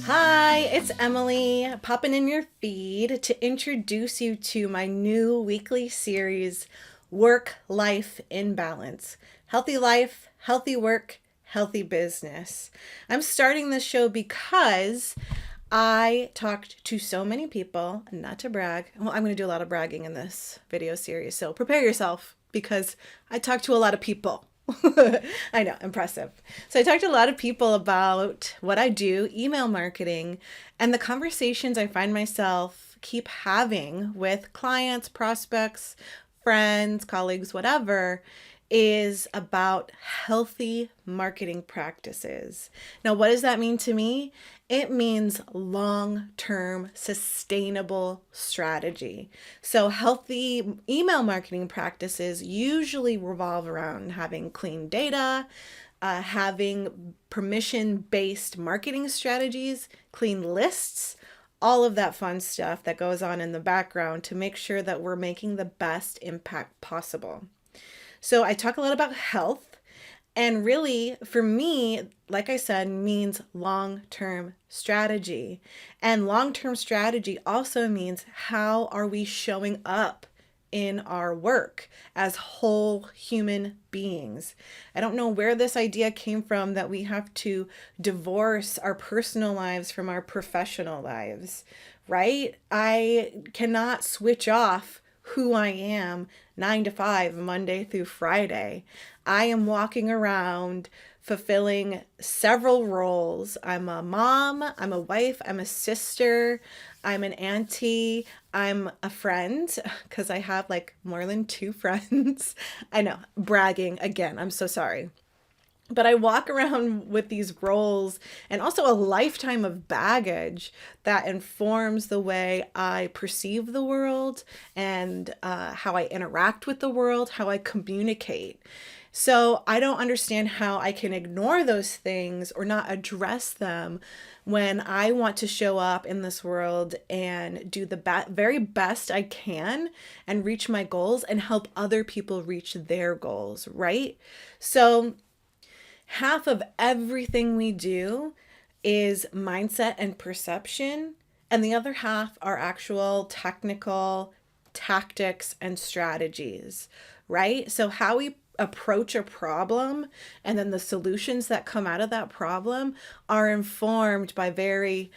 Hi, it's Emily popping in your feed to introduce you to my new weekly series, Work Life in Balance. Healthy life, healthy work, healthy business. I'm starting this show because I talked to so many people, not to brag. Well, I'm going to do a lot of bragging in this video series, so prepare yourself because I talked to a lot of people. I know, impressive. So I talked to a lot of people about what I do, email marketing, and the conversations I find myself keep having with clients, prospects, friends, colleagues, whatever, is about healthy marketing practices. Now, what does that mean to me? It means long-term sustainable strategy. So healthy email marketing practices usually revolve around having clean data, having permission-based marketing strategies, clean lists, all of that fun stuff that goes on in the background to make sure that we're making the best impact possible. So I talk a lot about health. And really, for me, like I said, means long term strategy. And long term strategy also means how are we showing up in our work as whole human beings. I don't know where this idea came from that we have to divorce our personal lives from our professional lives, right? I cannot switch off who I am 9 to 5, Monday through Friday. I am walking around fulfilling several roles. I'm a mom, I'm a wife, I'm a sister, I'm an auntie, I'm a friend because I have like more than two friends. I know, bragging again. I'm so sorry. But I walk around with these roles and also a lifetime of baggage that informs the way I perceive the world and how I interact with the world, how I communicate. So I don't understand how I can ignore those things or not address them when I want to show up in this world and do the very best I can and reach my goals and help other people reach their goals, right? So half of everything we do is mindset and perception, and the other half are actual technical tactics and strategies, right? So, how we approach a problem and then the solutions that come out of that problem are informed by very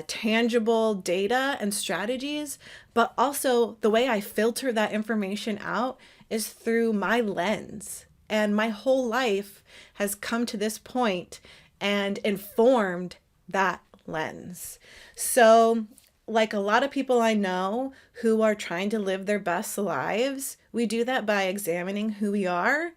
tangible data and strategies, but also the way I filter that information out is through my lens. And my whole life has come to this point and informed that lens. So, like a lot of people I know who are trying to live their best lives, we do that by examining who we are,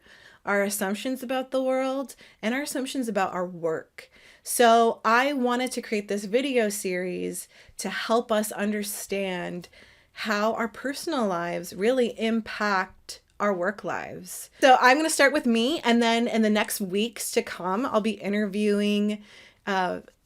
our assumptions about the world, and our assumptions about our work. So, I wanted to create this video series to help us understand how our personal lives really impact our work lives. So I'm going to start with me, and then in the next weeks to come, I'll be interviewing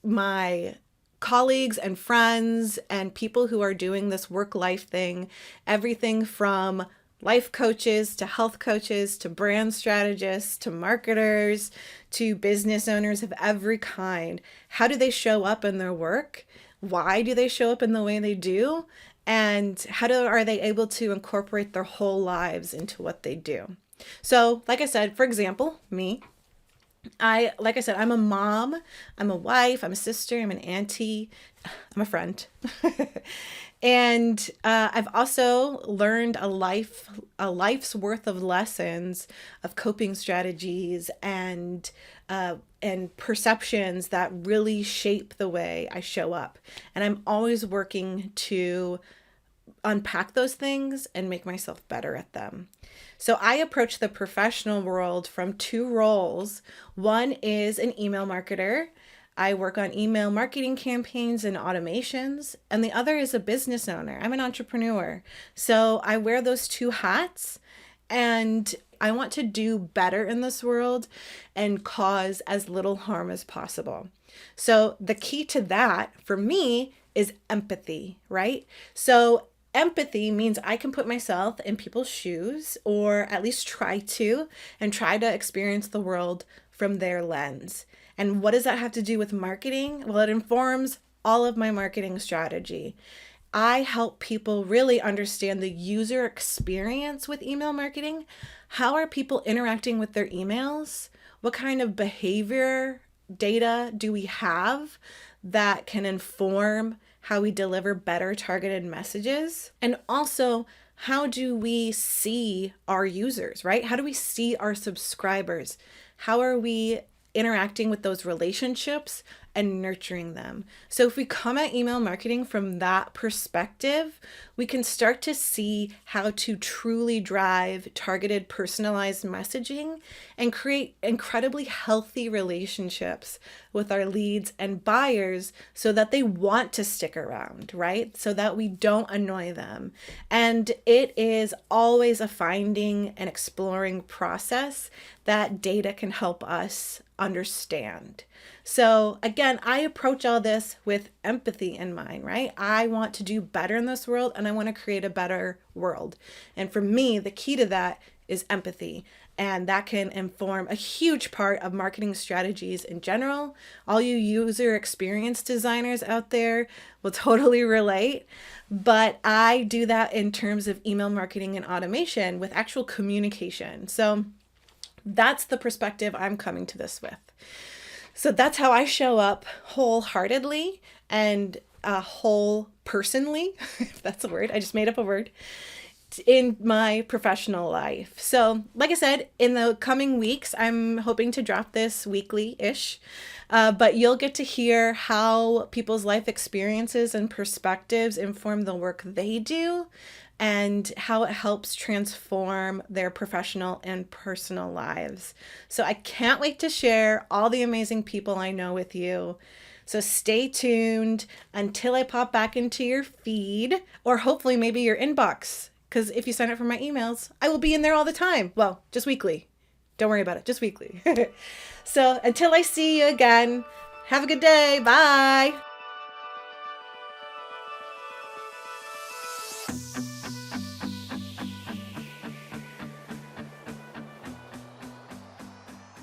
my colleagues and friends and people who are doing this work life thing, everything from life coaches to health coaches to brand strategists to marketers to business owners of every kind. How do they show up in their work? Why do they show up in the way they do? And are they able to incorporate their whole lives into what they do? So, like I said, for example, me, like I said, I'm a mom, I'm a wife, I'm a sister, I'm an auntie, I'm a friend. And I've also learned a life's worth of lessons of coping strategies and perceptions that really shape the way I show up. And I'm always working to unpack those things and make myself better at them. So I approach the professional world from two roles. One is an email marketer. I work on email marketing campaigns and automations, and the other is a business owner. I'm an entrepreneur. So I wear those two hats, and I want to do better in this world and cause as little harm as possible. So the key to that for me is empathy, right? So empathy means I can put myself in people's shoes, or at least try to, and try to experience the world from their lens. And what does that have to do with marketing? Well, it informs all of my marketing strategy. I help people really understand the user experience with email marketing. How are people interacting with their emails? What kind of behavior data do we have that can inform how we deliver better targeted messages? And also, how do we see our users, right? How do we see our subscribers? How are we interacting with those relationships and nurturing them? So if we come at email marketing from that perspective, we can start to see how to truly drive targeted, personalized messaging and create incredibly healthy relationships with our leads and buyers so that they want to stick around, right? So that we don't annoy them. And it is always a finding and exploring process that data can help us understand. So again, I approach all this with empathy in mind, right? I want to do better in this world and I want to create a better world. And for me, the key to that is empathy. And that can inform a huge part of marketing strategies in general. All you user experience designers out there will totally relate. But I do that in terms of email marketing and automation with actual communication. So that's the perspective I'm coming to this with. So that's how I show up wholeheartedly and whole personally, if that's a word. I just made up a word, in my professional life. So like I said, in the coming weeks, I'm hoping to drop this weekly-ish, but you'll get to hear how people's life experiences and perspectives inform the work they do and how it helps transform their professional and personal lives. So I can't wait to share all the amazing people I know with you. So stay tuned until I pop back into your feed, or hopefully maybe your inbox. Because if you sign up for my emails, I will be in there all the time. Well, just weekly. Don't worry about it, just weekly. So until I see you again, have a good day. Bye.